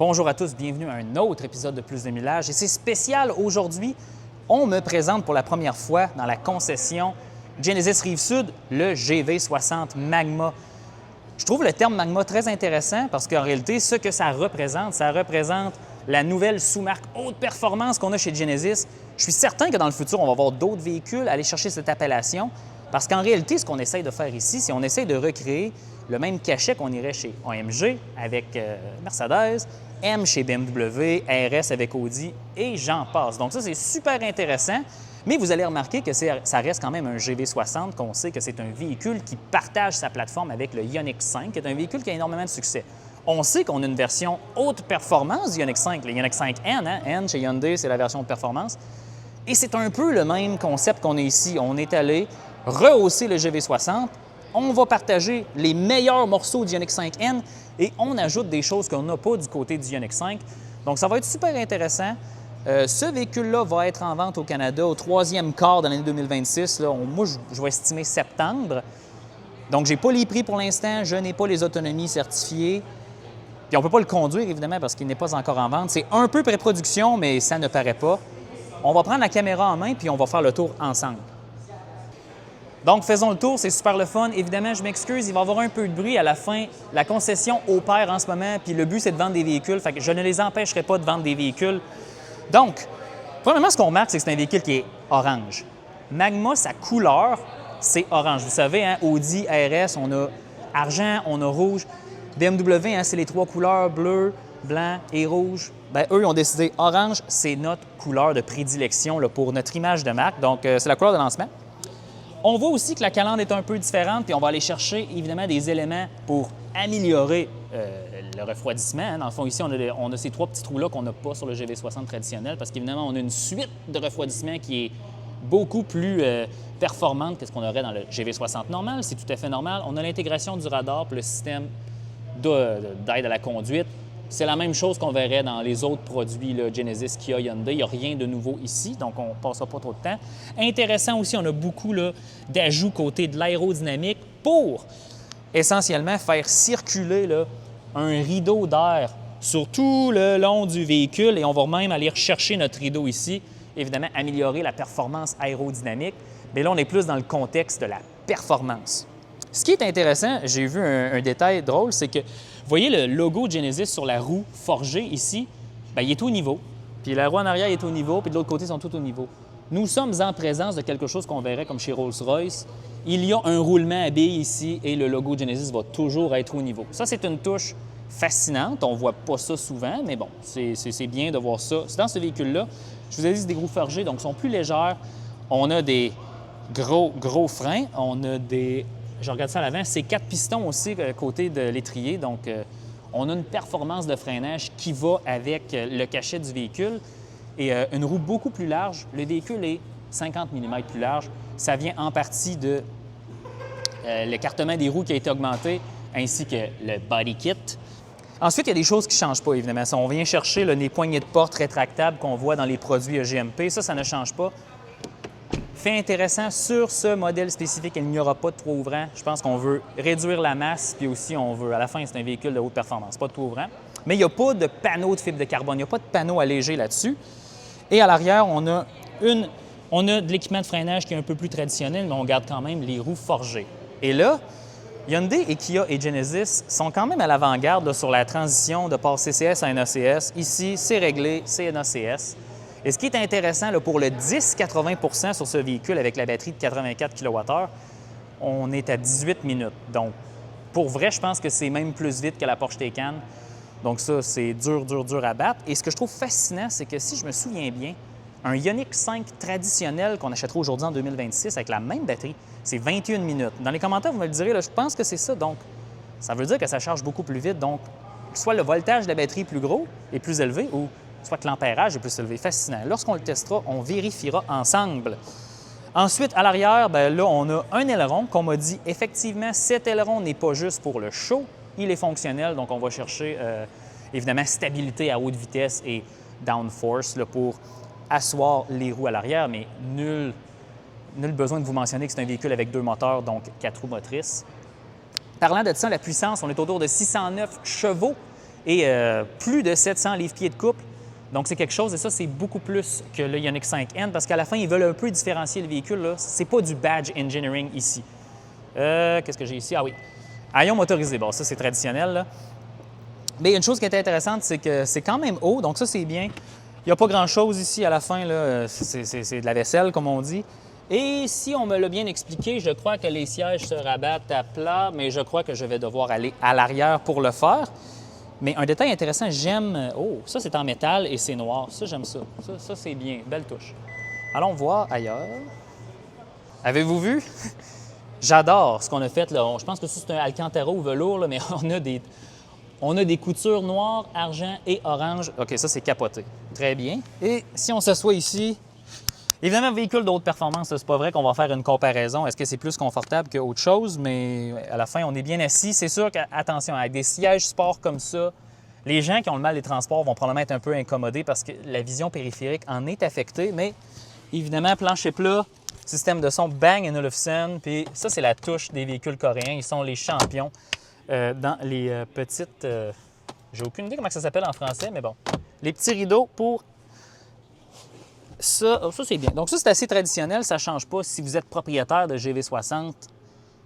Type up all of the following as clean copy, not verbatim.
Bonjour à tous, bienvenue à un autre épisode de Plus de Millage. Et c'est spécial aujourd'hui, on me présente pour la première fois dans la concession Genesis Rive-Sud, le GV60 Magma. Je trouve le terme Magma très intéressant parce qu'en réalité, ce que ça représente la nouvelle sous-marque haute performance qu'on a chez Genesis. Je suis certain que dans le futur, on va voir d'autres véhicules aller chercher cette appellation parce qu'en réalité, ce qu'on essaye de faire ici, c'est qu'on essaye de recréer le même cachet qu'on irait chez AMG avec Mercedes, M chez BMW, RS avec Audi et j'en passe. Donc ça, c'est super intéressant, mais vous allez remarquer que ça reste quand même un GV60, qu'on sait que c'est un véhicule qui partage sa plateforme avec le Ioniq 5, qui est un véhicule qui a énormément de succès. On sait qu'on a une version haute performance du Ioniq 5, le Ioniq 5N, hein? N chez Hyundai, c'est la version de performance. Et c'est un peu le même concept qu'on a ici. On est allé rehausser le GV60, on va partager les meilleurs morceaux du Ioniq 5N et on ajoute des choses qu'on n'a pas du côté du Ioniq 5. Donc, ça va être super intéressant. Ce véhicule-là va être en vente au Canada au troisième quart de l'année 2026. Là, moi, je vais estimer septembre. Donc, je n'ai pas les prix pour l'instant, je n'ai pas les autonomies certifiées. Puis, on ne peut pas le conduire, évidemment, parce qu'il n'est pas encore en vente. C'est un peu pré-production, mais ça ne paraît pas. On va prendre la caméra en main puis on va faire le tour ensemble. Donc, faisons le tour, c'est super le fun. Évidemment, je m'excuse, il va y avoir un peu de bruit à la fin. La concession opère en ce moment, puis le but, c'est de vendre des véhicules. Fait que je ne les empêcherai pas de vendre des véhicules. Donc, premièrement, ce qu'on remarque, c'est que c'est un véhicule qui est orange. Magma, sa couleur, c'est orange. Vous savez, hein, Audi, RS, on a argent, on a rouge. BMW, hein, c'est les trois couleurs, bleu, blanc et rouge. Bien, eux, ils ont décidé orange, c'est notre couleur de prédilection là, pour notre image de marque. Donc, c'est la couleur de lancement. On voit aussi que la calandre est un peu différente, puis on va aller chercher évidemment des éléments pour améliorer le refroidissement. Hein. Dans le fond, ici, on a ces trois petits trous-là qu'on n'a pas sur le GV60 traditionnel, parce qu'évidemment, on a une suite de refroidissement qui est beaucoup plus performante que ce qu'on aurait dans le GV60 normal. C'est tout à fait normal. On a l'intégration du radar pour le système d'aide à la conduite. C'est la même chose qu'on verrait dans les autres produits là, Genesis, Kia, Hyundai. Il n'y a rien de nouveau ici, donc on ne passera pas trop de temps. Intéressant aussi, on a beaucoup d'ajouts côté de l'aérodynamique pour essentiellement faire circuler là, un rideau d'air sur tout le long du véhicule et on va même aller rechercher notre rideau ici, évidemment améliorer la performance aérodynamique. Mais là, on est plus dans le contexte de la performance. Ce qui est intéressant, j'ai vu un détail drôle, c'est que vous voyez le logo Genesis sur la roue forgée ici, bien, il est au niveau. Puis la roue en arrière est au niveau, puis de l'autre côté, ils sont tous au niveau. Nous sommes en présence de quelque chose qu'on verrait comme chez Rolls-Royce. Il y a un roulement à billes ici et le logo Genesis va toujours être au niveau. Ça, c'est une touche fascinante. On ne voit pas ça souvent, mais bon, c'est bien de voir ça. C'est dans ce véhicule-là. Je vous ai dit, c'est des roues forgées, donc ils sont plus légères. On a des gros freins. On a des... Je regarde ça à l'avant, c'est 4 pistons aussi côté de l'étrier, donc on a une performance de freinage qui va avec le cachet du véhicule et une roue beaucoup plus large. Le véhicule est 50 mm plus large. Ça vient en partie de l'écartement des roues qui a été augmenté, ainsi que le body kit. Ensuite, il y a des choses qui ne changent pas, évidemment. Si on vient chercher les poignées de porte rétractables qu'on voit dans les produits EGMP, ça ne change pas. Fait intéressant, sur ce modèle spécifique, il n'y aura pas de toit ouvrant. Je pense qu'on veut réduire la masse, puis aussi on veut, à la fin, c'est un véhicule de haute performance, pas de toit ouvrant. Mais il n'y a pas de panneau de fibre de carbone, il n'y a pas de panneau allégé là-dessus. Et à l'arrière, on a de l'équipement de freinage qui est un peu plus traditionnel, mais on garde quand même les roues forgées. Et là, Hyundai et Kia et Genesis sont quand même à l'avant-garde sur la transition de port CCS à NACS. Ici, c'est réglé, c'est NACS. Et ce qui est intéressant, là, pour le 10-80 sur ce véhicule avec la batterie de 84 kWh, on est à 18 minutes. Donc, pour vrai, je pense que c'est même plus vite que la Porsche Taycan. Donc ça, c'est dur à battre. Et ce que je trouve fascinant, c'est que si je me souviens bien, un Ioniq 5 traditionnel qu'on achètera aujourd'hui en 2026 avec la même batterie, c'est 21 minutes. Dans les commentaires, vous me le direz, là, je pense que c'est ça. Donc, ça veut dire que ça charge beaucoup plus vite. Donc, soit le voltage de la batterie est plus gros et plus élevé, ou soit que l'ampérage est plus élevé. Fascinant. Lorsqu'on le testera, on vérifiera ensemble. Ensuite, à l'arrière, bien là, on a un aileron qu'on m'a dit, effectivement, cet aileron n'est pas juste pour le show, il est fonctionnel. Donc, on va chercher, évidemment, stabilité à haute vitesse et downforce là, pour asseoir les roues à l'arrière, mais nul besoin de vous mentionner que c'est un véhicule avec 2 moteurs, donc 4 roues motrices. Parlant de ça, la puissance, on est autour de 609 chevaux et plus de 700 livres-pieds de couple. Donc, c'est quelque chose, et ça, c'est beaucoup plus que le Ioniq 5N, parce qu'à la fin, ils veulent un peu différencier le véhicule. Ce n'est pas du badge engineering ici. Qu'est-ce que j'ai ici? Ah oui, haillons motorisé. Bon, ça, c'est traditionnel, là. Mais une chose qui est intéressante, c'est que c'est quand même haut, donc ça, c'est bien. Il n'y a pas grand-chose ici à la fin, là. C'est de la vaisselle, comme on dit. Et si on me l'a bien expliqué, je crois que les sièges se rabattent à plat, mais je crois que je vais devoir aller à l'arrière pour le faire. Mais un détail intéressant, j'aime... Oh, ça, c'est en métal et c'est noir. Ça, j'aime ça. Ça, c'est bien. Belle touche. Allons voir ailleurs. Avez-vous vu? J'adore ce qu'on a fait, là. Je pense que ça, c'est un Alcantara ou velours, là, mais on a des coutures noires, argent et orange. OK, ça, c'est capoté. Très bien. Et si on s'assoit ici... Évidemment, véhicule de haute performance, c'est pas vrai qu'on va faire une comparaison. Est-ce que c'est plus confortable qu'autre chose? Mais à la fin, on est bien assis. C'est sûr qu'attention, avec des sièges sport comme ça, les gens qui ont le mal des transports vont probablement être un peu incommodés parce que la vision périphérique en est affectée. Mais évidemment, plancher plat, système de son Bang & Olufsen. Puis ça, c'est la touche des véhicules coréens. Ils sont les champions dans les petites... J'ai aucune idée comment ça s'appelle en français, mais bon. Les petits rideaux pour... Ça c'est bien. Donc ça, c'est assez traditionnel, ça ne change pas. Si vous êtes propriétaire de GV60,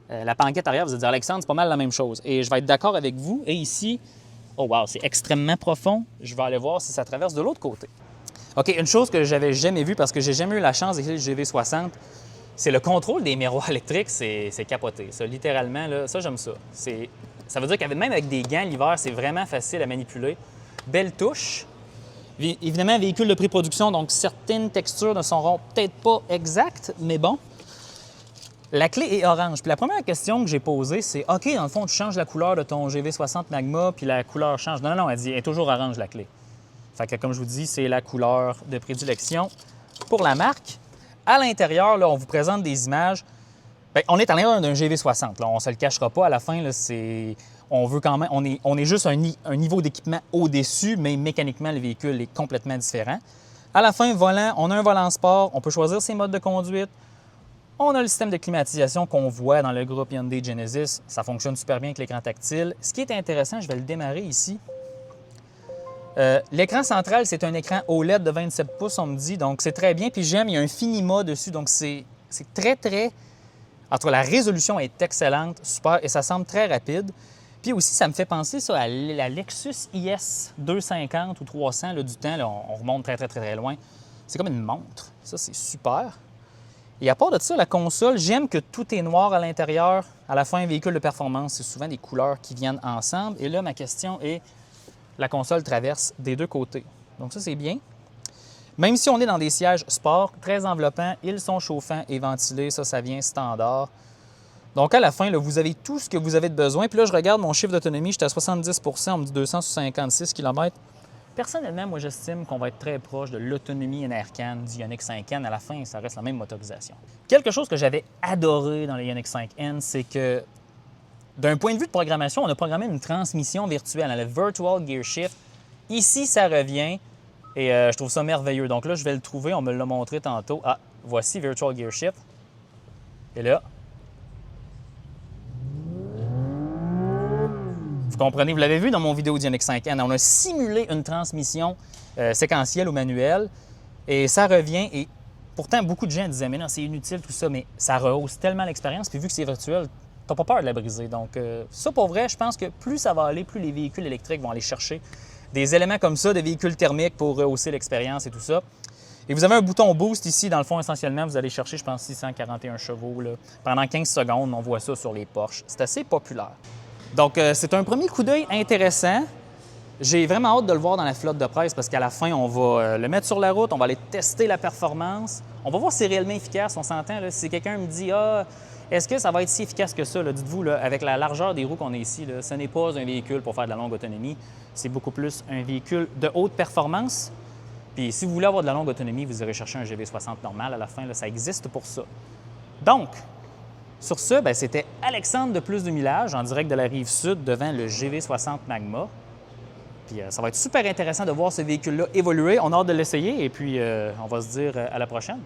la banquette arrière, vous allez dire, Alexandre, c'est pas mal la même chose. Et je vais être d'accord avec vous. Et ici, oh wow, c'est extrêmement profond. Je vais aller voir si ça traverse de l'autre côté. OK, une chose que j'avais jamais vue, parce que j'ai jamais eu la chance d'écrire le GV60, c'est le contrôle des miroirs électriques, c'est capoté. Ça, littéralement, là, ça, j'aime ça. Ça veut dire que même avec des gants l'hiver, c'est vraiment facile à manipuler. Belle touche. Évidemment, véhicule de pré-production, donc certaines textures ne seront peut-être pas exactes, mais bon. La clé est orange. Puis la première question que j'ai posée, c'est « OK, dans le fond, tu changes la couleur de ton GV60 Magma, puis la couleur change. » Non, elle dit « Elle est toujours orange, la clé. » Fait que, comme je vous dis, c'est la couleur de prédilection pour la marque. À l'intérieur, là, on vous présente des images. Bien, on est à l'intérieur d'un GV60. Là, on ne se le cachera pas. À la fin, là, on veut quand même, on est juste un niveau d'équipement au-dessus, mais mécaniquement, le véhicule est complètement différent. À la fin, volant, on a un volant sport, on peut choisir ses modes de conduite. On a le système de climatisation qu'on voit dans le groupe Hyundai Genesis. Ça fonctionne super bien avec l'écran tactile. Ce qui est intéressant, je vais le démarrer ici. L'écran central, c'est un écran OLED de 27 pouces, on me dit, donc c'est très bien. Puis j'aime, il y a un Finima dessus, donc c'est très, très... En tout cas, la résolution est excellente, super, et ça semble très rapide. Puis aussi, ça me fait penser ça, à la Lexus IS 250 ou 300 là, du temps. Là, on remonte très, très, très, très loin. C'est comme une montre. Ça, c'est super. Et à part de ça, la console, j'aime que tout est noir à l'intérieur. À la fin, un véhicule de performance, c'est souvent des couleurs qui viennent ensemble. Et là, ma question est, la console traverse des deux côtés. Donc ça, c'est bien. Même si on est dans des sièges sport, très enveloppants, ils sont chauffants et ventilés. Ça vient standard. Donc, à la fin, là, vous avez tout ce que vous avez de besoin. Puis là, je regarde mon chiffre d'autonomie, j'étais à 70 %, on me dit 256 km. Personnellement, moi, j'estime qu'on va être très proche de l'autonomie Enercan du Ioniq 5N. À la fin, ça reste la même motorisation. Quelque chose que j'avais adoré dans le Ioniq 5N, c'est que, d'un point de vue de programmation, on a programmé une transmission virtuelle, le Virtual Gear Shift. Ici, ça revient et je trouve ça merveilleux. Donc là, je vais le trouver, on me l'a montré tantôt. Ah, voici Virtual Gear Shift. Et là, vous comprenez, vous l'avez vu dans mon vidéo d'Ioniq 5N, on a simulé une transmission séquentielle ou manuelle et ça revient. Et pourtant, beaucoup de gens disaient « Mais non, c'est inutile tout ça », mais ça rehausse tellement l'expérience. Puis vu que c'est virtuel, tu n'as pas peur de la briser. Donc ça, pour vrai, je pense que plus ça va aller, plus les véhicules électriques vont aller chercher des éléments comme ça, des véhicules thermiques pour rehausser l'expérience et tout ça. Et vous avez un bouton boost ici, dans le fond, essentiellement, vous allez chercher, je pense, 641 chevaux. Là. Pendant 15 secondes, on voit ça sur les Porsche. C'est assez populaire. Donc, c'est un premier coup d'œil intéressant. J'ai vraiment hâte de le voir dans la flotte de presse parce qu'à la fin, on va le mettre sur la route, on va aller tester la performance. On va voir si c'est réellement efficace, on s'entend. Là, si quelqu'un me dit « Ah, est-ce que ça va être si efficace que ça? » Dites-vous, là, avec la largeur des roues qu'on a ici, là, ce n'est pas un véhicule pour faire de la longue autonomie. C'est beaucoup plus un véhicule de haute performance. Puis si vous voulez avoir de la longue autonomie, vous irez chercher un GV60 normal. À la fin, là, ça existe pour ça. Donc, sur ce, c'était Alexandre de Plus de Millage en direct de la Rive-Sud devant le GV60 Magma. Puis ça va être super intéressant de voir ce véhicule-là évoluer. On a hâte de l'essayer et puis on va se dire à la prochaine.